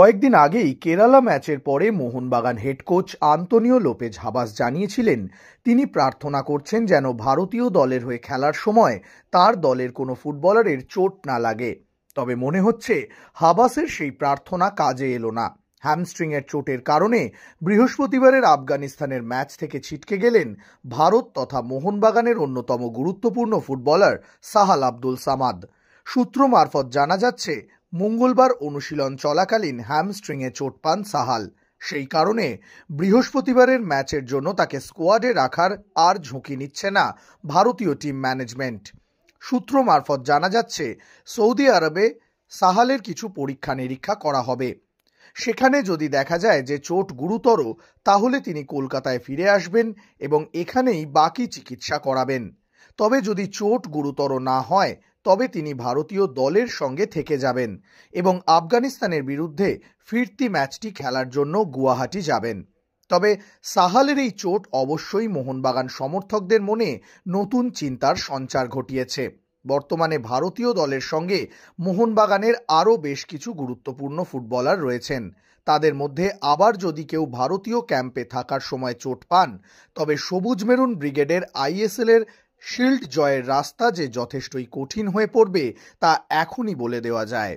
কয়েকদিন আগেই কেরালা ম্যাচের পরে Mohun Bagan head coach Antonio Lopez Habas জানিয়েছিলেন তিনি প্রার্থনা করছেন যেন ভারতীয় দলের হয়ে খেলার সময় তার দলের কোনো ফুটবলারের চোট না লাগে। তবে মনে হচ্ছে হাবাসের সেই প্রার্থনা কাজে এলো না। হ্যামস্ট্রিংয়ের চোটের কারণে বৃহস্পতিবারের আফগানিস্তানের ম্যাচ থেকে ছিটকে গেলেন ভারত তথা মোহনবাগানের অন্যতম গুরুত্বপূর্ণ ফুটবলার সাহাল আব্দুল সামাদ। সূত্র মারফত জানা যাচ্ছে মঙ্গলবার অনুশীলন চলাকালীন হ্যামস্ট্রিংয়ে চোট পান সাহাল। সেই কারণে বৃহস্পতিবারের ম্যাচের জন্য তাকে স্কোয়াডে রাখার আর ঝুঁকি নিচ্ছে না ভারতীয় টিম ম্যানেজমেন্ট। সূত্র মারফত জানা যাচ্ছে সৌদি আরবে সাহালের কিছু পরীক্ষা নিরীক্ষা করা হবে। সেখানে যদি দেখা যায় যে চোট গুরুতর, তাহলে তিনি কলকাতায় ফিরে আসবেন এবং এখানেই বাকি চিকিৎসা করাবেন। তবে যদি চোট গুরুতর না হয় তবে তিনি ভারতীয় দলের সঙ্গে থেকে যাবেন এবং আফগানিস্তানের বিরুদ্ধে ফিরতি ম্যাচটি খেলার জন্য গুয়াহাটি যাবেন। তবে সাহালের এই চোট অবশ্যই মোহনবাগান সমর্থকদের মনে নতুন চিন্তার সঞ্চার ঘটিয়েছে। বর্তমানে ভারতীয় দলের সঙ্গে মোহনবাগানের আরও বেশ কিছু গুরুত্বপূর্ণ ফুটবলার রয়েছেন। তাদের মধ্যে আবার যদি কেউ ভারতীয় ক্যাম্পে থাকার সময় চোট পান, তবে সবুজ মেরুন ব্রিগেডের আইএসএলের শিল্ড জয়ের রাস্তা যে যথেষ্টই কঠিন হয়ে পড়বে তা এখনই বলে দেওয়া যায়।